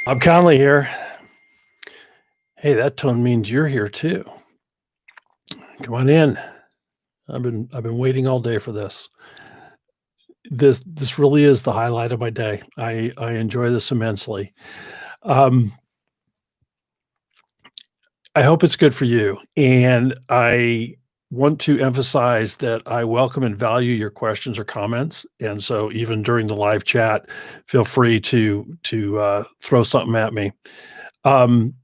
Bob Conley here. Hey, that tone means you're here too. Come on in. I've been waiting all day for this. This really is the highlight of my day. I enjoy this immensely. Um, I hope it's good for you, and I want to emphasize that I welcome and value your questions or comments. And so, even during the live chat, feel free to throw something at me. Um,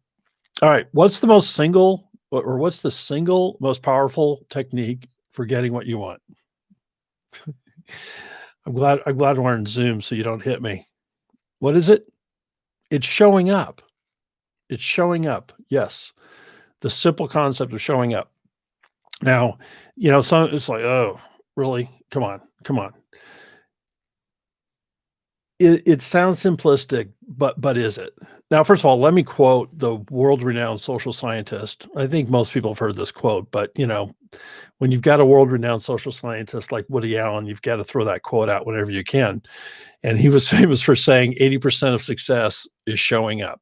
All right. What's the single most powerful technique for getting what you want? I'm glad we're in Zoom so you don't hit me. What is it? It's showing up. It's showing up. Yes. The simple concept of showing up. Now, some it's like, oh, really? Come on. Come on. It sounds simplistic, but is it? Now, first of all, let me quote the world-renowned social scientist. I think most people have heard this quote, but when you've got a world-renowned social scientist like Woody Allen, you've got to throw that quote out whenever you can. And he was famous for saying 80% of success is showing up.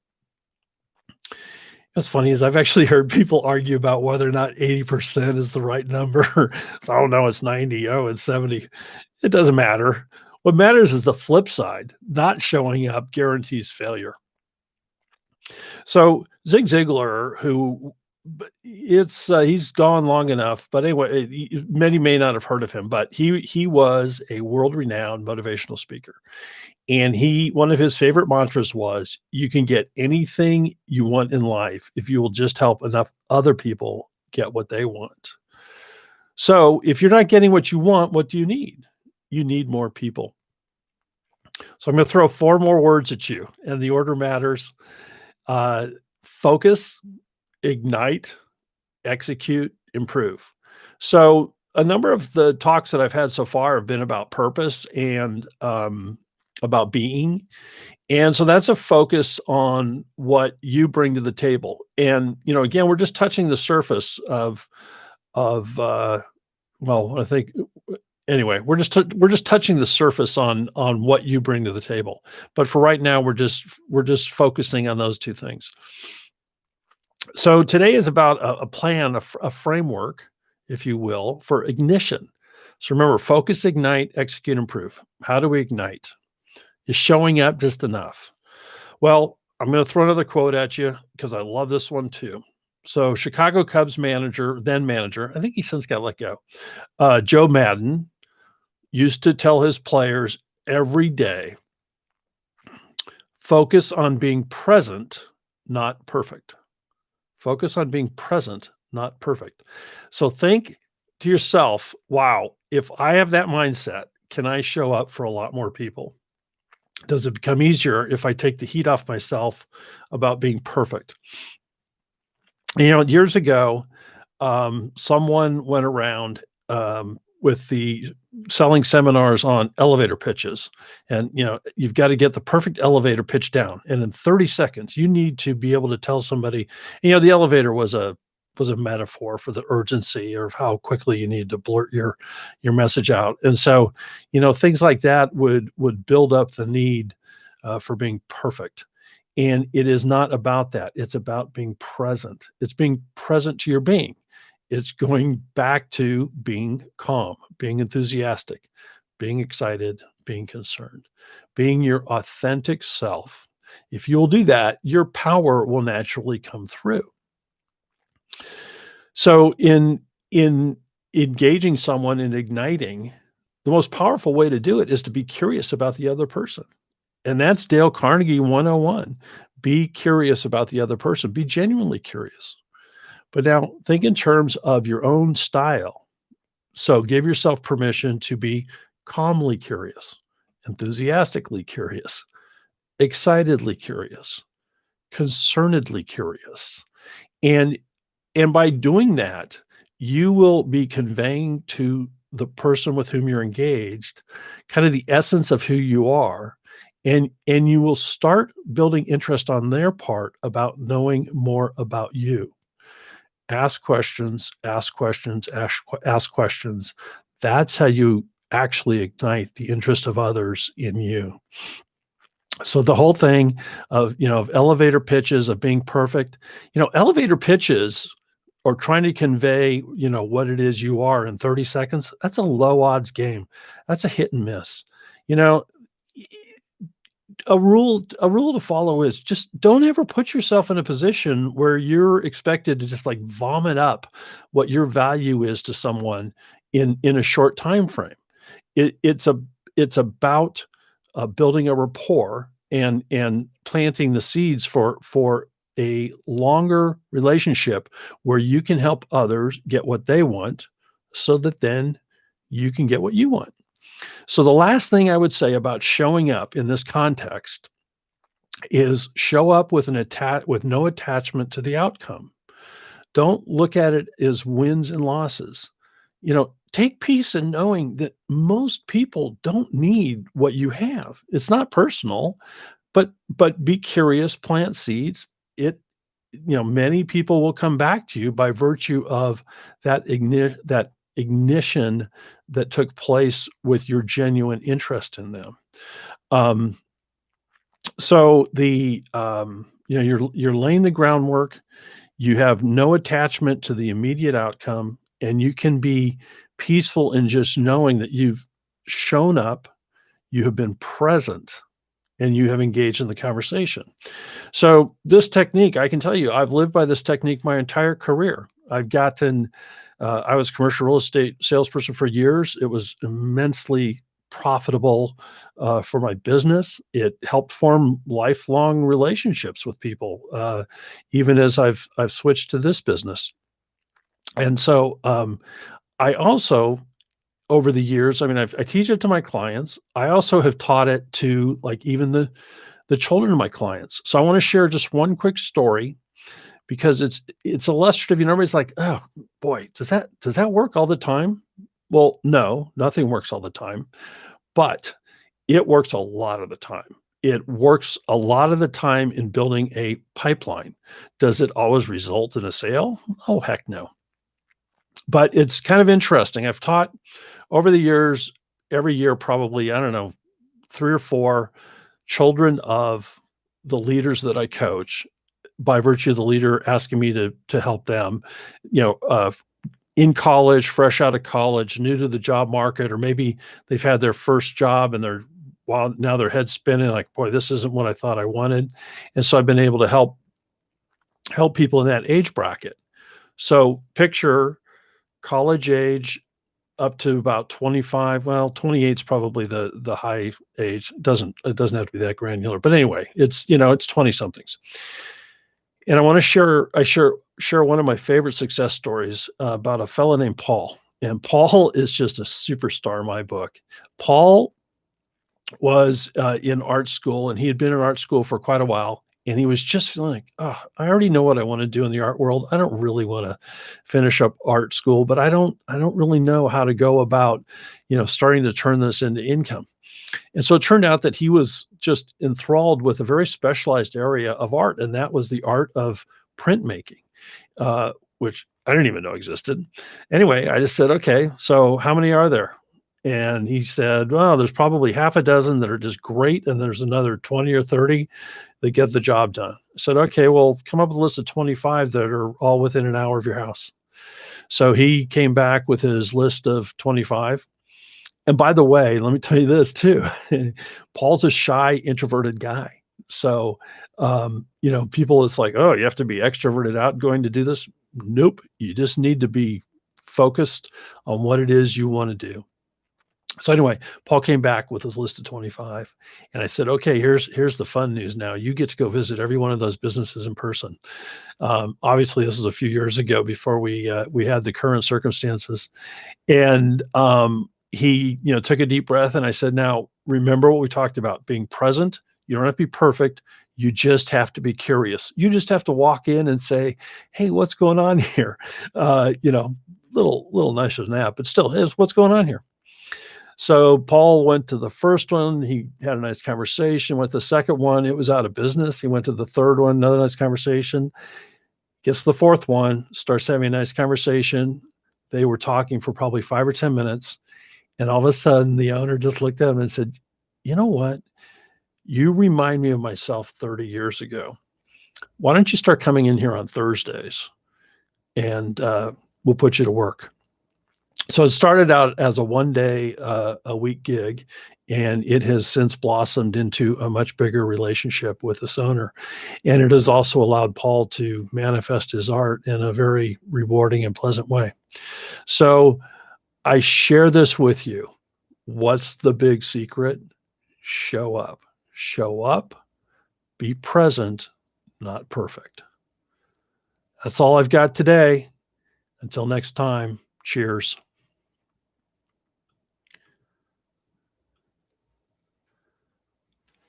What's funny is I've actually heard people argue about whether or not 80% is the right number. Oh no, it's 90. Oh, it's 70. It doesn't matter. What matters is the flip side. Not showing up guarantees failure. So Zig Ziglar, who it's he's gone long enough, but anyway, many may not have heard of him, but he was a world-renowned motivational speaker. And he one of his favorite mantras was, "You can get anything you want in life if you will just help enough other people get what they want." So, if you're not getting what you want, what do you need? You need more people. So, I'm gonna throw 4 more words at you, and the order matters. Uh, Focus, ignite, execute, improve. So, a number of the talks that I've had so far have been about purpose and, about being. And so that's a focus on what you bring to the table. And, again, we're just touching the surface of well, I think anyway, we're just touching the surface on what you bring to the table. But for right now, we're just focusing on those 2 things. So today is about a plan, a framework, if you will, for ignition. So remember, focus, ignite, execute, improve. How do we ignite? Is showing up just enough? Well, I'm going to throw another quote at you because I love this one too. So, Chicago Cubs then manager, I think he since got let go, Joe Madden used to tell his players every day, focus on being present, not perfect. Focus on being present, not perfect. So, think to yourself, wow, if I have that mindset, can I show up for a lot more people? Does it become easier if I take the heat off myself about being perfect? Years ago, someone went around with the selling seminars on elevator pitches, and you've got to get the perfect elevator pitch down, and in 30 seconds, you need to be able to tell somebody. The elevator was a metaphor for the urgency of how quickly you need to blurt your message out, and so things like that would build up the need for being perfect. And it is not about that. It's about being present. It's being present to your being. It's going back to being calm, being enthusiastic, being excited, being concerned, being your authentic self. If you'll do that, your power will naturally come through. So in engaging someone and igniting, the most powerful way to do it is to be curious about the other person. And that's Dale Carnegie 101. Be curious about the other person. Be genuinely curious. But now think in terms of your own style. So give yourself permission to be calmly curious, enthusiastically curious, excitedly curious, concernedly curious. And and by doing that, you will be conveying to the person with whom you're engaged kind of the essence of who you are, and you will start building interest on their part about knowing more about you. Ask questions, ask questions, ask questions. That's how you actually ignite the interest of others in you. So the whole thing of elevator pitches, of being perfect, elevator pitches or trying to convey, what it is you are in 30 seconds, that's a low odds game. That's a hit and miss. You know, y- a rule to follow is just don't ever put yourself in a position where you're expected to just like vomit up what your value is to someone in a short time frame. It's about building a rapport and planting the seeds for a longer relationship where you can help others get what they want, so that then you can get what you want. So the last thing I would say about showing up in this context is show up with with no attachment to the outcome. Don't look at it as wins and losses. Take peace in knowing that most people don't need what you have. It's not personal, but be curious, plant seeds. Many people will come back to you by virtue of that ignition that took place with your genuine interest in them. Um, so you're laying the groundwork. You have no attachment to the immediate outcome, and you can be peaceful in just knowing that you've shown up, you have been present, and you have engaged in the conversation. So this technique, I can tell you, I've lived by this technique my entire career. I was a commercial real estate salesperson for years. It was immensely profitable for my business. It helped form lifelong relationships with people, even as I've switched to this business. And so I also, over the years, I mean, I teach it to my clients. I also have taught it to like even the children of my clients. So I want to share just one quick story because it's illustrative. Everybody's like, "Oh boy, does that work all the time?" Well, no, nothing works all the time, but it works a lot of the time. It works a lot of the time in building a pipeline. Does it always result in a sale? Oh, heck no. But it's kind of interesting. I've taught over the years, every year, probably, I don't know, 3 or 4 children of the leaders that I coach, by virtue of the leader asking me to help them, in college, fresh out of college, new to the job market, or maybe they've had their first job and now their head's spinning like, boy, this isn't what I thought I wanted. And so I've been able to help people in that age bracket. So picture college age up to about 25. Well, 28 is probably the high age. It doesn't have to be that granular. But anyway, it's 20 somethings. And I want to share one of my favorite success stories about a fellow named Paul. And Paul is just a superstar in my book. Paul was in art school, and he had been in art school for quite a while. And he was just feeling like, oh, I already know what I want to do in the art world. I don't really want to finish up art school, but I don't really know how to go about, starting to turn this into income. And so it turned out that he was just enthralled with a very specialized area of art, and that was the art of printmaking, which I didn't even know existed. Anyway, I just said, okay, so how many are there? And he said, well, there's probably half a dozen that are just great, and there's another 20 or 30 that get the job done. I said, okay, well, come up with a list of 25 that are all within an hour of your house. So he came back with his list of 25. And by the way, let me tell you this too. Paul's a shy, introverted guy. So, people, it's like, oh, you have to be extroverted, outgoing to do this. Nope. You just need to be focused on what it is you want to do. So anyway, Paul came back with his list of 25, and I said, okay, here's the fun news. Now you get to go visit every one of those businesses in person. Obviously, this was a few years ago before we had the current circumstances, and he took a deep breath, and I said, now remember what we talked about: being present. You don't have to be perfect. You just have to be curious. You just have to walk in and say, hey, what's going on here? Little nicer than that, but still, is what's going on here. So Paul went to the first one. He had a nice conversation. Went to the second one. It was out of business. He went to the third one. Another nice conversation. Gets to the fourth one. Starts having a nice conversation. They were talking for probably 5 or 10 minutes. And all of a sudden, the owner just looked at him and said, you know what? You remind me of myself 30 years ago. Why don't you start coming in here on Thursdays and we'll put you to work? So it started out as a 1 day a week gig, and it has since blossomed into a much bigger relationship with this owner. And it has also allowed Paul to manifest his art in a very rewarding and pleasant way. So I share this with you. What's the big secret? Show up. Show up, be present, not perfect. That's all I've got today. Until next time, cheers.